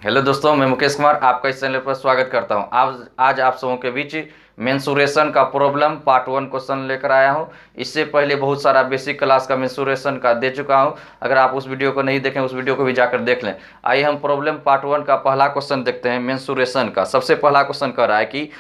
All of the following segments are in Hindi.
हेलो दोस्तों, मैं मुकेश कुमार आपका इस चैनल पर स्वागत करता हूं। आज आप सबों के बीच मेंसुरेशन का प्रॉब्लम पार्ट 1 क्वेश्चन लेकर आया हूं। इससे पहले बहुत सारा बेसिक क्लास का मेंसुरेशन का दे चुका हूं। अगर आप उस वीडियो को नहीं देखें, उस वीडियो को भी जाकर देख लें। आइए हम प्रॉब्लम पार्ट 1 का पहला क्वेश्चन देखते हैं। मेंसुरेशन का सबसे पहला क्वेश्चन कह रहा है कि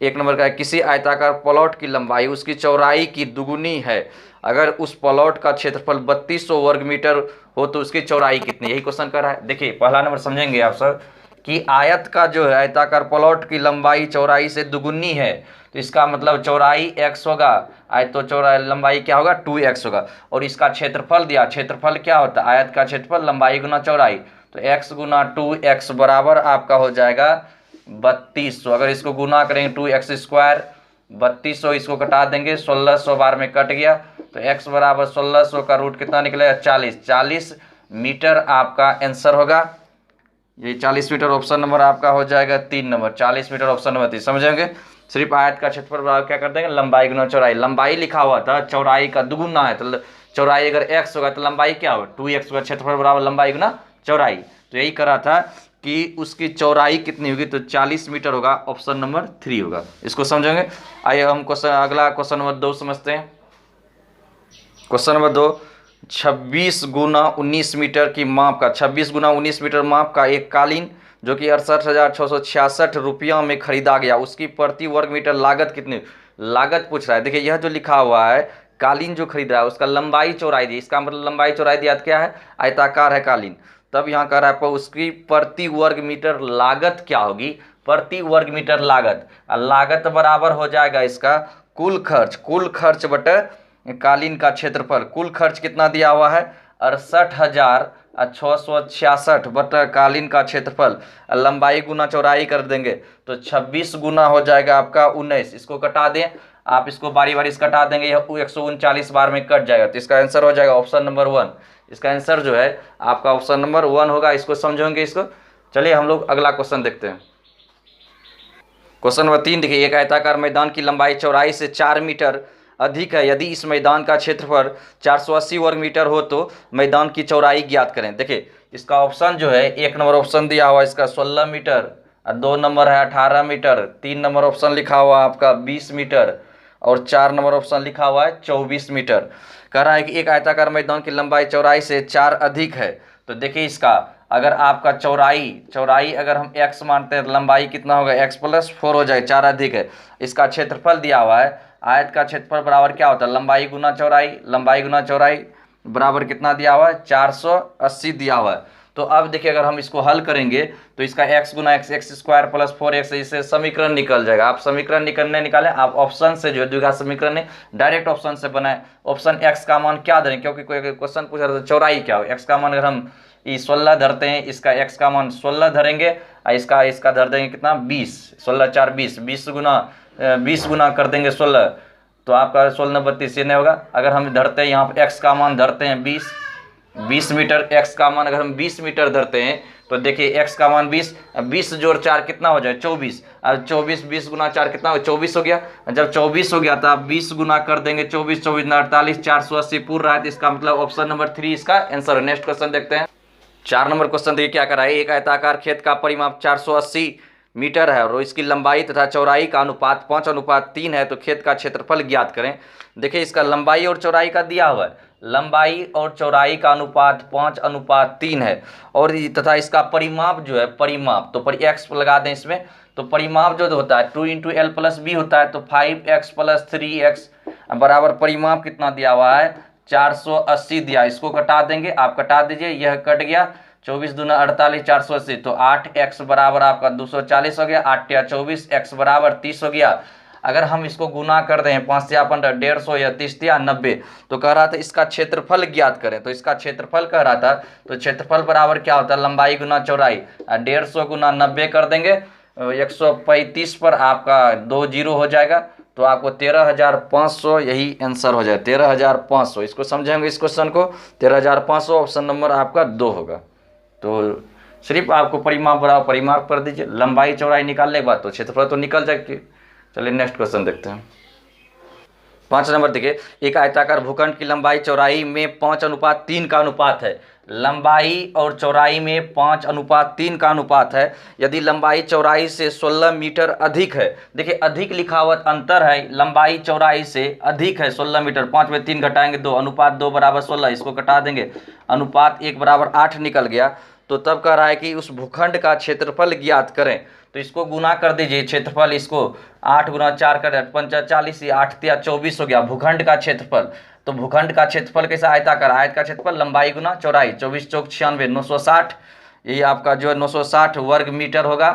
एक नंबर का है, किसी आयताकार प्लॉट की लंबाई उसकी चौड़ाई की दुगुनी है। अगर उस प्लॉट का क्षेत्रफल 3200 वर्ग मीटर हो तो उसकी चौड़ाई कितनी। यही क्वेश्चन कर रहा है। देखिए पहला नंबर समझेंगे आप सर कि आयत का जो है आयताकार प्लॉट की लंबाई चौड़ाई से दुगुनी है, तो इसका मतलब चौड़ाई x होगा। आयत तो चौड़ाई लंबाई क्या होगा 2x होगा। और इसका क्षेत्रफल दिया, क्षेत्रफल क्या होता है आयत का क्षेत्रफल लंबाई गुना चौड़ाई, तो x गुना 2x बराबर आपका हो जाएगा 3200। अगर इसको गुना करेंगे 2x स्क्वायर 3200, इसको कटा देंगे 1600 बार में कट गया, तो x बराबर 1600 का रूट कितना निकलेगा 40 मीटर आपका आंसर होगा। ये 40 मीटर ऑप्शन नंबर आपका हो जाएगा 3 नंबर। 40 मीटर ऑप्शन नंबर 3 समझेंगे। सिर्फ आयत का क्षेत्रफल बराबर क्या कर देंगे लंबाई गुना चौड़ाई। लंबाई लिखा हुआ था, चौड़ाई का दुगुना है, तो चौड़ाई अगर x होगा तो लंबाई क्या होगा 2x होगा। क्षेत्रफल बराबर लंबाई गुना चौड़ाई, तो यही करा था कि उसकी चौड़ाई कितनी होगी, तो 40 मीटर होगा। ऑप्शन नंबर 3 होगा। इसको समझेंगे। आइए हम अगला क्वेश्चन नंबर 2 समझते हैं। क्वेश्चन नंबर 2, 26 गुना 19 मीटर की माप का 26 गुना 19 मीटर माप का एक कालीन जो कि 68,666 रुपया में खरीदा गया, उसकी प्रति वर्ग मीटर लागत कितनी। लागत पूछ रहा है। देखिए यह जो लिखा हुआ है कालीन जो खरीद रहा है उसका लंबाई चौड़ाई दी, इसका मतलब लंबाई चौड़ाई दिया क्या है आयताकार है कालीन। तब यहाँ कह रहा है उसकी प्रति वर्ग मीटर लागत क्या होगी, प्रति वर्ग मीटर लागत। लागत बराबर हो जाएगा इसका कुल खर्च, कुल खर्च बटे कालीन का क्षेत्रफल। कुल खर्च कितना दिया हुआ है 68,666 बटा कालीन का क्षेत्रफल, लंबाई गुना चौड़ाई कर देंगे तो 26 गुना हो जाएगा आपका 19। इसको कटा दें आप, इसको बारी बारी से कटा देंगे, यह 139 बार में कट जाएगा, तो इसका आंसर हो जाएगा ऑप्शन नंबर 1। इसका आंसर जो है आपका ऑप्शन नंबर 1 होगा। इसको समझेंगे इसको। चलिए हम लोग अगला क्वेश्चन देखते हैं। क्वेश्चन नंबर 3 देखिए, एक आयताकार मैदान की लंबाई चौड़ाई से 4 मीटर अधिक है। यदि इस मैदान का क्षेत्रफल 480 वर्ग मीटर हो तो मैदान की चौड़ाई ज्ञात करें। देखिए इसका ऑप्शन जो है 1 नंबर ऑप्शन दिया हुआ इसका 16 मीटर, 2 नंबर है 18 मीटर, 3 नंबर ऑप्शन लिखा हुआ आपका 20 मीटर और 4 नंबर ऑप्शन लिखा हुआ है 24 मीटर। कह रहा है कि एक आयताकार मैदान की लंबाई चौड़ाई से 4 अधिक है। तो देखिए इसका अगर आपका चौड़ाई अगर हम x मानते हैं तो लंबाई कितना होगा x प्लस 4 हो जाएगा, 4 अधिक है। इसका क्षेत्रफल दिया हुआ है, आयत का क्षेत्रफल बराबर क्या होता है लंबाई गुना चौड़ाई, लंबाई गुना चौड़ाई बराबर कितना दिया हुआ है 480 दिया हुआ है। तो अब देखिए अगर हम इसको हल करेंगे तो इसका x गुना x स्क्वायर प्लस 4x, इससे समीकरण निकल जाएगा। आप समीकरण निकाले आप ऑप्शन से जो है द्विघात समीकरण नहीं डायरेक्ट ऑप्शन से बनाए। ऑप्शन x का मान क्या दें, क्योंकि कोई क्वेश्चन पूछ रहा था चौड़ाई क्या हो। x का मान अगर हम 16 धरते हैं, इसका x का मान 16 धरेंगे और इसका धर देंगे कितना 20, 16 4 20, 20 गुना कर देंगे 16, तो आपका 16 32 ये नहीं होगा। अगर हम धरते हैं यहाँ पर x का मान धरते हैं 20 मीटर, x का मान अगर हम 20 मीटर धरते हैं तो देखिए x का मान 20 जोड़ 4 कितना हो जाए 24, और 20 गुना 4 कितना हो 24 हो गया। जब 24 हो गया तो आप 20 गुना कर देंगे 24 48 480 पूरा रहा है, तो इसका मतलब ऑप्शन नंबर 3 इसका आंसर है। नेक्स्ट क्वेश्चन देखते हैं। 4 नंबर क्वेश्चन देखिए क्या कर रहा है, एक आयताकार खेत का परिमाप 480 मीटर है और इसकी लंबाई तथा चौड़ाई का अनुपात 5:3 है, तो खेत का क्षेत्रफल ज्ञात करें। देखिए इसका लंबाई और चौड़ाई का दिया हुआ है, लंबाई और चौड़ाई का अनुपात 5:3 है और तथा इसका परिमाप जो है परिमाप, तो x लगा दें इसमें, तो परिमाप जो होता है 2 × l + b होता है, तो 5x + 3x बराबर परिमाप कितना दिया हुआ है 480 दिया। इसको कटा देंगे आप, कटा दीजिए, यह कट गया 24 दूना 48 480, तो 8x बराबर आपका 240 हो गया, 8 या 24 x बराबर 30 हो गया। अगर हम इसको गुना कर दें 5 या 15 150 या 30 या 90, तो कह रहा था इसका क्षेत्रफल ज्ञात करें। तो इसका क्षेत्रफल कह रहा था, तो क्षेत्रफल बराबर क्या होता है लंबाई गुना चौड़ाई, 150 गुना 90 कर देंगे 135 पर आपका 2 जीरो हो जाएगा, तो आपको 13,500 यही आंसर हो जाए 13,500। इसको समझेंगे इस क्वेश्चन को, 13,500 ऑप्शन नंबर आपका 2 होगा। तो सिर्फ आपको परिमाप बराबर परिमाप कर दीजिए, लंबाई चौड़ाई निकालने के बाद तो क्षेत्रफल तो निकल जाएगी। चलिए नेक्स्ट क्वेश्चन देखते हैं। 5 नंबर देखिए, एक आयताकार भूखंड की लंबाई चौड़ाई में 5:3 का अनुपात है। लंबाई और चौड़ाई में 5:3 का अनुपात है। यदि लंबाई चौड़ाई से 16 मीटर अधिक है, देखिए अधिक लिखा हुआ अंतर है, लंबाई चौड़ाई से अधिक है 16 मीटर, 5 में 3 घटाएंगे 2, अनुपात 2 बराबर 16, इसको घटा देंगे, अनुपात 1 बराबर 8 निकल गया। तो तब कह रहा है कि उस भूखंड का क्षेत्रफल ज्ञात करें। तो इसको गुना कर दीजिए, क्षेत्रफल इसको 8 गुना 4 कर 8 40, 8 तिया 24 हो गया भूखंड का क्षेत्रफल। तो भूखंड का क्षेत्रफल कैसा, आयताकार, आयत का क्षेत्रफल लंबाई गुना चौड़ाई, 24 चौक 96, 960, यही आपका जो है 960 वर्ग मीटर होगा।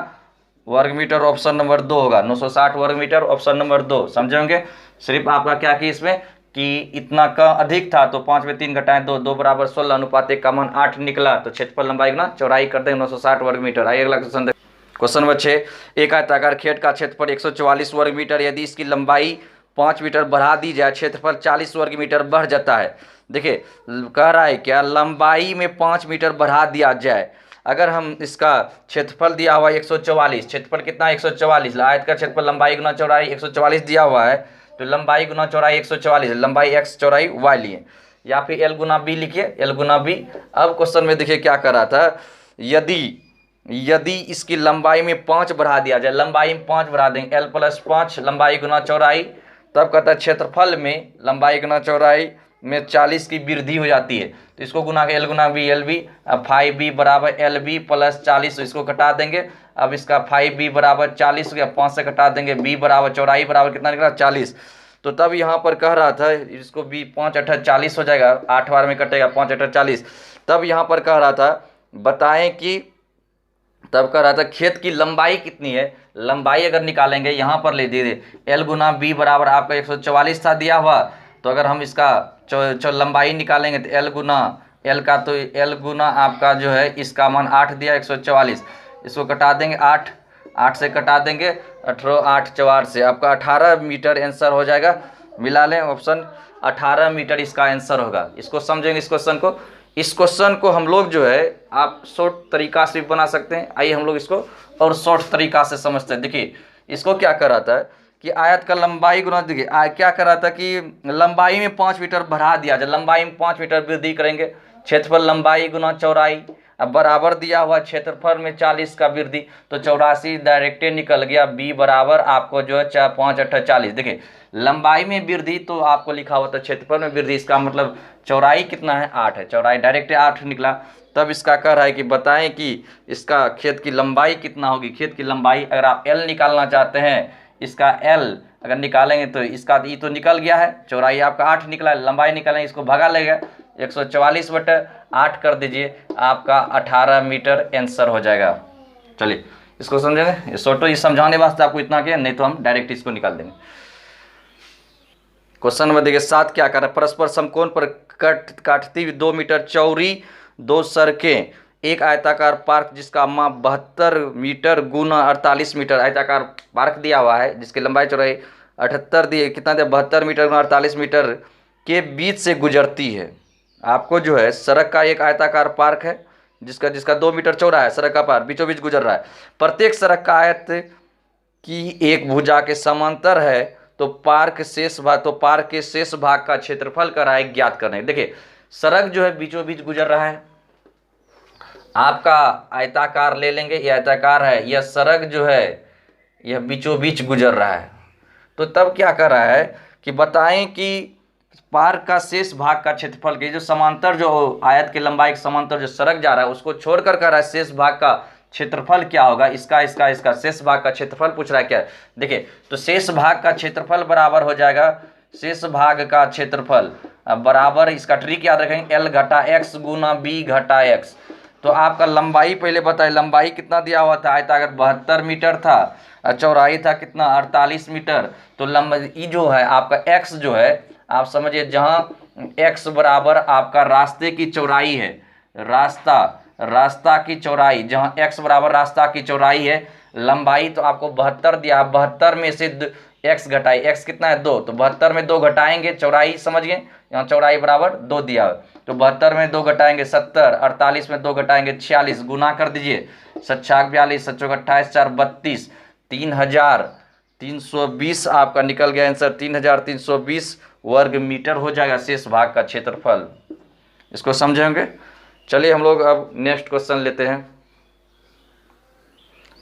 वर्ग मीटर ऑप्शन नंबर 2 होगा, 960 वर्ग मीटर ऑप्शन नंबर 2, समझे होंगे। सिर्फ आपका क्या कि इसमें कि इतना का अधिक था तो 5 में 3 घटाएं 2, 2 बराबर 16, अनुपात 1 का मान 8 निकला। तो क्षेत्रफल लंबाई गुना चौड़ाई कर देंगे 960 वर्ग मीटर। आइए अगला क्वेश्चन देखिए। क्वेश्चन नंबर 6, एक आयताकार खेत का क्षेत्रफल 144 वर्ग मीटर, यदि इसकी लंबाई 5 मीटर बढ़ा दी जाए, क्षेत्रफल 40 वर्ग मीटर बढ़ जाता है। देखिए कह रहा है क्या, लंबाई में 5 मीटर बढ़ा दिया जाए। अगर हम इसका क्षेत्रफल दिया हुआ 144, क्षेत्रफल कितना है 144, आयत का क्षेत्रफल लंबाई गुना चौड़ाई 144 दिया हुआ है, तो लंबाई गुना चौड़ाई 144, लंबाई x चौड़ाई y लिए, या फिर l गुना b लिखिए, l गुना b। अब क्वेश्चन में देखिए क्या कर रहा था, यदि इसकी लंबाई में 5 बढ़ा दिया जाए, लंबाई में 5 बढ़ा देंगे, l प्लस 5 लंबाई गुना चौड़ाई, तब कहता है क्षेत्रफल में लंबाई गुना चौड़ाई में 40 की वृद्धि हो जाती है। तो इसको गुना के l गुना b, एल बी, अब 5b बराबर एल बी प्लस 40, इसको घटा देंगे। अब इसका 5b बराबर 40 हो गया, 5 से घटा देंगे, b बराबर चौड़ाई बराबर कितना निकला 40। तो तब यहाँ पर कह रहा था इसको b 5 8 40 हो जाएगा, 8 बार में कटेगा 5 8 40। तब यहाँ पर कह रहा था बताएं कि, तब कह रहा था खेत की लंबाई कितनी है। लंबाई अगर निकालेंगे यहाँ पर ले दीजिए l गुना b बराबर आपका 144 था दिया हुआ, तो अगर हम इसका लंबाई निकालेंगे तो l गुना l का, तो l गुना आपका जो है इसका मान 8 दिया 144, इसको कटा देंगे 8 से कटा देंगे 18 8 4 से आपका 18 मीटर आंसर हो जाएगा। मिला लें ऑप्शन, 18 मीटर इसका आंसर होगा। इसको समझेंगे इस क्वेश्चन को। इस क्वेश्चन को हम लोग जो है आप शॉर्ट तरीका से बना सकते हैं। आइए हम लोग इसको और शॉर्ट तरीका से समझते हैं। देखिए इसको क्या कर रहा था कि आयत का लंबाई गुना, देखिए क्या कर रहा था कि लंबाई में 5 मीटर बढ़ा दिया जाए, लंबाई में 5 मीटर वृद्धि करेंगे, क्षेत्रफल लंबाई गुना चौड़ाई, अब बराबर दिया हुआ क्षेत्रफल में 40 का वृद्धि, तो 84 डायरेक्टे निकल गया, b बराबर आपको जो है 5 8 40। देखिए लंबाई में वृद्धि तो आपको लिखा हुआ था क्षेत्रफल में वृद्धि, इसका मतलब चौड़ाई कितना है 8 है, चौड़ाई डायरेक्ट 8 निकला। तब इसका कह रहा है कि बताएं कि इसका खेत की लंबाई कितना होगी। खेत की लंबाई अगर आप l निकालना चाहते हैं, इसका l अगर निकालेंगे तो इसका ई तो निकल गया है, चौड़ाई आपका 8 निकला है, लंबाई निकालेंगे इसको भगा लेगा, 144 बटे 8 कर दीजिए, आपका 18 मीटर आंसर हो जाएगा। चलिए इसको समझेंगे, शॉर्ट ये समझाने वास्ते आपको इतना किया, नहीं तो हम डायरेक्ट इसको निकाल देंगे। क्वेश्चन में देखिए 7 क्या कर रहा है, परस्पर समकोण पर काटती हुई 2 मीटर चौड़ी 2 सड़कें, एक आयताकार पार्क जिसका माप 72 मीटर गुना 48 मीटर, आयताकार पार्क दिया हुआ है जिसकी लंबाई चौड़ाई 78 दिए, कितना दिया 72 मीटर गुना 48 मीटर के बीच से गुजरती है। आपको जो है सड़क का एक आयताकार पार्क है जिसका 2 मीटर चौड़ा है, सड़क का पार्क बीचों बीच गुजर रहा है, प्रत्येक सड़क का आयत की एक भुजा के समांतर है, तो पार्क के शेष भाग का क्षेत्रफल का राय ज्ञात करना है। देखिए सड़क जो है बीचों बीच गुजर रहा है, आपका आयताकार ले लेंगे, ये आयताकार है, यह सड़क जो है यह बीचों बीच गुजर रहा है। तो तब क्या कर रहा है कि बताएं कि पार्क का शेष भाग का क्षेत्रफल के जो समांतर, जो आयत की लंबाई के समांतर जो सड़क जा रहा है उसको छोड़कर कर रहा है शेष भाग का क्षेत्रफल क्या होगा, इसका शेष भाग का क्षेत्रफल पूछ रहा है क्या। देखिए तो शेष भाग का क्षेत्रफल बराबर हो जाएगा, शेष भाग का क्षेत्रफल बराबर, इसका ट्रिक याद रखेंगे, l घटा x गुना b घटा x। तो आपका लंबाई पहले बताए, लंबाई कितना दिया हुआ था, आयताकार 72 मीटर था, चौड़ाई था कितना 48 मीटर। तो लंबाई जो है आपका x जो है आप समझिए, जहाँ x बराबर आपका रास्ते की चौड़ाई है, रास्ता की चौड़ाई, जहाँ x बराबर रास्ता की चौड़ाई है, लंबाई तो आपको 72 दिया, 72 में से x घटाई, x कितना है 2, तो 72 में 2 घटाएंगे, चौड़ाई समझ गए, यहाँ चौड़ाई बराबर 2 दिया है, तो 72 में 2 घटाएंगे 70, 48 में 2 घटाएंगे 46, गुना कर दीजिए, 7 42 7 28 4 32, 3320 आपका निकल गया आंसर, 3320 वर्ग मीटर हो जाएगा शेष भाग का क्षेत्रफल। इसको समझेंगे, चलिए हम लोग अब नेक्स्ट क्वेश्चन लेते हैं।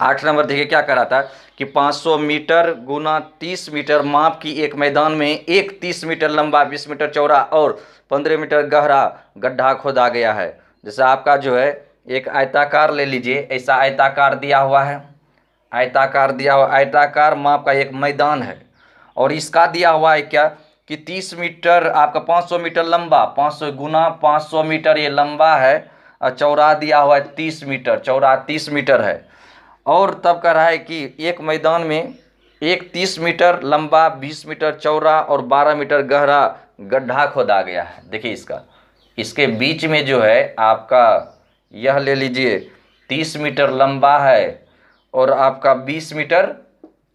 8 नंबर देखिए क्या करा था कि 500 मीटर गुना 30 मीटर माप की एक मैदान में एक 30 मीटर लंबा 20 मीटर चौड़ा और 15 मीटर गहरा गड्ढा खोदा गया है। जैसे आपका जो है एक आयताकार ले लीजिए, ऐसा आयताकार दिया हुआ है, आयताकार दिया हुआ, आयताकार माप का एक मैदान है और इसका दिया हुआ है क्या कि 30 मीटर आपका 500 मीटर लंबा, 500 गुना 500 मीटर ये लंबा है और चौड़ा दिया हुआ है 30 मीटर, चौड़ा 30 मीटर है। और तब कह रहा है कि एक मैदान में एक 30 मीटर लंबा 20 मीटर चौड़ा और 12 मीटर गहरा गड्ढा खोदा गया है। देखिए इसके बीच में जो है आपका यह ले लीजिए 30 मीटर लंबा है और आपका 20 मीटर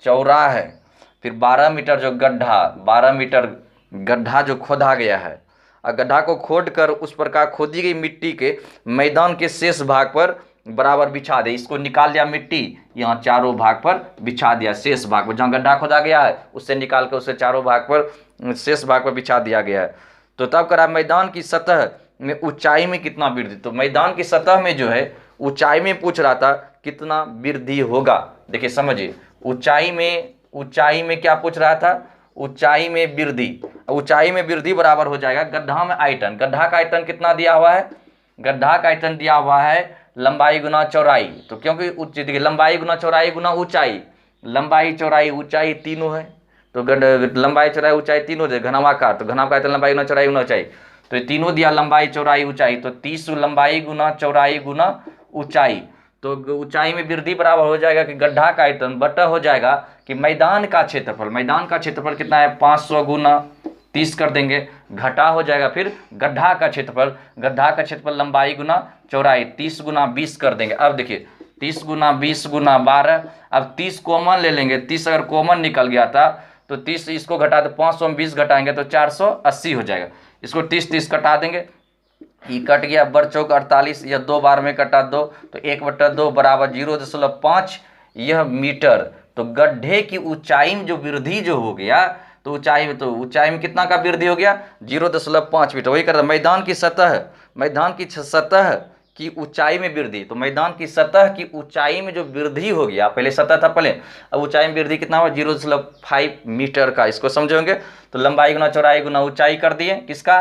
चौड़ा है, फिर 12 मीटर जो गड्ढा, 12 मीटर गड्ढा जो खोदा गया है। और गड्ढा को खोद कर उस प्रकार खोदी गई मिट्टी के मैदान के शेष भाग पर बराबर बिछा दे। इसको निकाल लिया मिट्टी, यहाँ चारों भाग पर बिछा दिया, शेष भाग पर जहाँ गड्ढा खोदा गया है उससे निकाल कर उसे चारों भाग पर शेष भाग पर बिछा दिया गया है। तो तब करा मैदान की सतह में ऊंचाई में कितना वृद्धि, तो मैदान की सतह में जो है ऊंचाई में पूछ रहा था कितना वृद्धि होगा। देखिए समझिए ऊंचाई में क्या पूछ रहा था, ऊंचाई में वृद्धि, ऊंचाई में वृद्धि बराबर हो जाएगा गड्ढा में आयतन। गड्ढा का आयतन कितना दिया हुआ है, गड्ढा का आयतन दिया हुआ है लंबाई गुना चौड़ाई। तो क्योंकि देखिए लंबाई गुना चौड़ाई गुना ऊंचाई, लंबाई चौड़ाई ऊंचाई तीनों है, तो लंबाई चौड़ाई ऊंचाई तीनों दे घनावाकार, तो घना का आयतन लंबाई गुना चौड़ाई गुना ऊंचाई, तो ये तीनों दिया लंबाई चौड़ाई ऊंचाई, तो 30 लंबाई गुना चौड़ाई गुना ऊंचाई, तो ऊंचाई में वृद्धि बराबर हो जाएगा कि गड्ढा का आयतन बटा हो जाएगा कि मैदान का क्षेत्रफल। मैदान का क्षेत्रफल कितना है 500 गुना 30 कर देंगे, घटा हो जाएगा फिर गड्ढा का क्षेत्रफल, गड्ढा का क्षेत्रफल लंबाई गुना चौड़ाई 30 गुना 20 कर देंगे। अब देखिए 30 गुना 20 गुना 12, अब 30 कॉमन ले लेंगे, 30 अगर कॉमन निकल गया था तो 30 इसको घटा दो, 500 में 20 घटाएंगे तो 480 हो जाएगा। इसको 30 कटा देंगे, ये कट गया, बर चौक 48, यह 2 बार में कटा 2 तो 1/2 बराबर 0.5 यह मीटर। तो गड्ढे की ऊंचाई में जो वृद्धि जो हो गया, तो ऊंचाई में कितना का वृद्धि हो गया 0.5 मीटर। वही करता मैदान की सतह की ऊंचाई में वृद्धि, तो मैदान की सतह की ऊंचाई में जो वृद्धि हो गया, पहले सतह था पहले, अब ऊंचाई में वृद्धि कितना हुआ 0.5 मीटर का। इसको समझोगे तो लंबाई गुना चौड़ाई गुना ऊंचाई कर दिए, किसका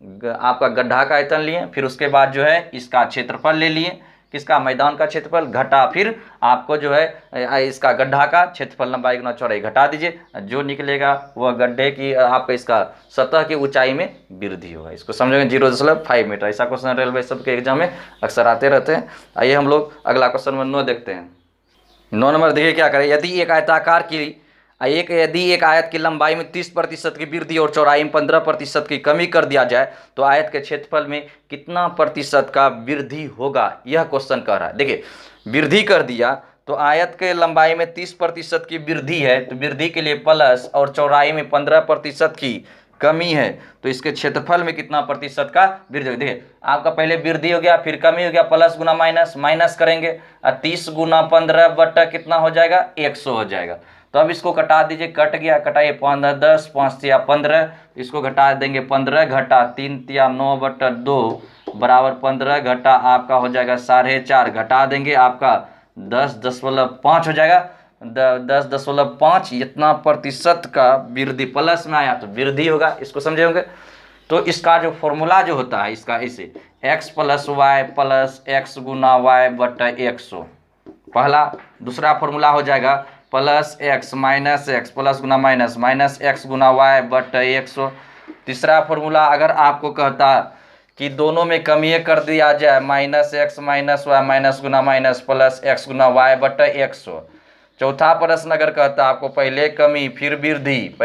आपका गड्ढा का आयतन लिए, फिर उसके बाद जो है इसका क्षेत्रफल ले लिए, किसका मैदान का क्षेत्रफल, घटा फिर आपको जो है इसका गड्ढा का क्षेत्रफल लंबाई गुना चौड़ाई घटा दीजिए, जो निकलेगा वह गड्ढे की आपका इसका सतह की ऊंचाई में वृद्धि होगा। इसको समझेंगे 0.5 मीटर। ऐसा क्वेश्चन रेलवे सबके एग्जाम में अक्सर आते रहते हैं। आइए हम लोग अगला क्वेश्चन नंबर 9 देखते हैं। 9 नंबर देखिए क्या करें, यदि एक आयत की लंबाई में 30% की वृद्धि और चौड़ाई में 15% की कमी कर दिया जाए तो आयत के क्षेत्रफल में कितना प्रतिशत का वृद्धि होगा, यह क्वेश्चन कह रहा है। देखिए वृद्धि कर दिया तो आयत के लंबाई में 30% की वृद्धि है, तो वृद्धि के लिए प्लस, और चौड़ाई में 15% की कमी है, तो इसके क्षेत्रफल में कितना प्रतिशत का वृद्धि। देखिए आपका पहले वृद्धि हो गया, फिर कमी हो गया, प्लस गुना माइनस, माइनस करेंगे और 30 गुना 15 बटा कितना हो जाएगा 100 हो जाएगा। तो अब इसको कटा दीजिए, कट गया, कटाइए 15 10 5 या 15, इसको घटा देंगे 15 घटा 3 या 9/2 बराबर 15 घटा आपका हो जाएगा 4.5, घटा देंगे आपका 10.5 हो जाएगा, 10.5 इतना प्रतिशत का वृद्धि प्लस में आया तो वृद्धि होगा। इसको समझे होंगे। तो इसका जो फॉर्मूला जो होता है इसका ऐसे x + y + x गुना y बटा 100 पहला। दूसरा फॉर्मूला हो जाएगा +x - x प्लस गुना माइनस x गुना y बटा 100। तीसरा फॉर्मूला अगर आपको कहता कि दोनों में कमी कर दिया जाए -x - y माइनस गुना माइनस प्लस x गुना y बटा 100। चौथा प्रश्न अगर कहता आपको पहले कमी फिर वृद्धि,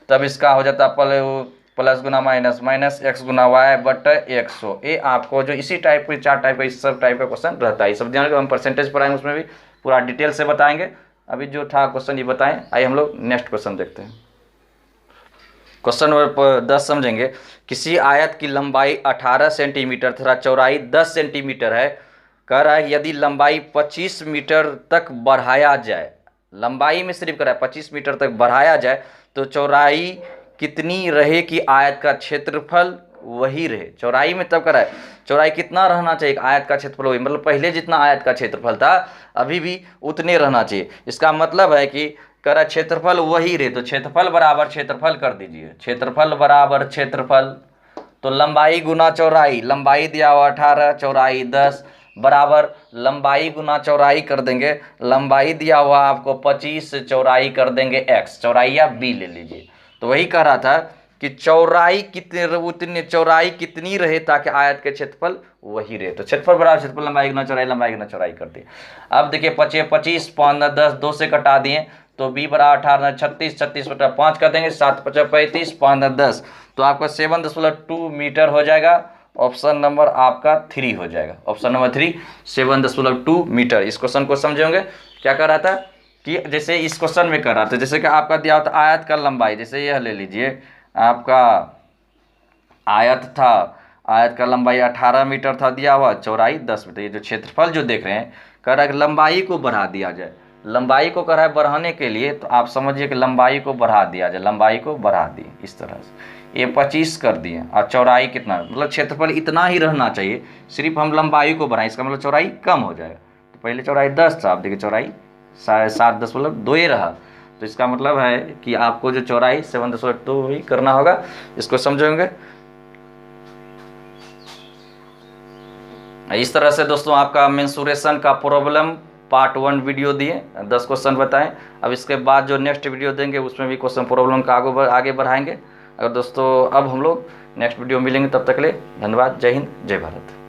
तब इसका हो जाता प्लस गुना माइनस x गुना y बटा 100। ये आपको जो इसी टाइप के 4 टाइप का इस सब टाइप का क्वेश्चन रहता है। सब ध्यान रखिए, हम परसेंटेज पढ़ाएंगे उसमें भी पूरा डिटेल से बताएंगे। अभी जो था क्वेश्चन ये बताएं। आइए हम लोग नेक्स्ट क्वेश्चन देखते हैं। क्वेश्चन नंबर 10 समझेंगे। किसी आयत की लंबाई 18 सेंटीमीटर तथा चौड़ाई 10 सेंटीमीटर है। कह रहा है यदि लंबाई 25 मीटर तक बढ़ाया जाए, लंबाई में सिर्फ कह रहा है 25 मीटर तक बढ़ाया जाए तो चौड़ाई कितनी रहे कि आयत का क्षेत्रफल वही रहे। चौड़ाई में तब कराए, चौड़ाई कितना रहना चाहिए, आयत का क्षेत्रफल वही, मतलब पहले जितना आयत का क्षेत्रफल था अभी भी उतने रहना चाहिए। इसका मतलब है कि करा क्षेत्रफल वही रहे, तो क्षेत्रफल बराबर क्षेत्रफल कर दीजिए, क्षेत्रफल बराबर क्षेत्रफल, तो लंबाई गुना चौड़ाई, लंबाई दिया हुआ 18, चौड़ाई 10, बराबर लंबाई गुना चौड़ाई कर देंगे, लंबाई दिया हुआ आपको 25, चौड़ाई कर देंगे x, चौड़ाई आप b ले लीजिए। तो वही कह रहा था कि चौड़ाई कितने, उतनी चौड़ाई कितनी रहे ताकि आयत के क्षेत्रफल वही रहे, तो क्षेत्रफल बराबर क्षेत्रफल, लंबाई गुना चौड़ाई, लंबाई गुना चौड़ाई कर दिए। अब देखिए 25 25 15 10, 2 से कटा दिए तो b बराबर 18 36, 36 बटा 5 कर देंगे, 7 5 35 15 10, तो आपका 7.2 मीटर हो जाएगा। ऑप्शन नंबर आपका 3 हो जाएगा, ऑप्शन नंबर 3 7.2 मीटर। इस क्वेश्चन को समझोगे क्या कर रहा था कि जैसे इस क्वेश्चन में कर रहा था, जैसे कि आपका दिया होता आयत का लंबाई, जैसे यह ले लीजिए आपका आयत था, आयत का लंबाई 18 मीटर था दिया हुआ, चौड़ाई 10 मीटर। ये जो क्षेत्रफल जो देख रहे हैं कह रहा है कि लंबाई को बढ़ा दिया जाए, लंबाई को कह रहा है बढ़ाने के लिए, तो आप समझिए कि लंबाई को बढ़ा दिया जाए, लंबाई को बढ़ा दी इस तरह से, ये 25 कर दिए और चौड़ाई कितना, मतलब क्षेत्रफल इतना ही रहना चाहिए, सिर्फ हम लंबाई को बढ़ाएं, इसका मतलब चौड़ाई कम हो जाएगा। तो पहले चौड़ाई 10 था, आप देखिए चौड़ाई 7.2 ही रहा, तो इसका मतलब है कि आपको जो चौड़ाई 7.2 ही करना होगा। इसको समझोगे इस तरह से दोस्तों आपका मेंसुरेशन का प्रॉब्लम पार्ट 1 वीडियो दिए, 10 क्वेश्चन बताएं। अब इसके बाद जो नेक्स्ट वीडियो देंगे उसमें भी क्वेश्चन प्रॉब्लम का आगे बढ़ाएंगे। अगर दोस्तों अब हम लोग नेक्स्ट वीडियो मिलेंगे, तब तक के लिए धन्यवाद। जय हिंद, जय भारत।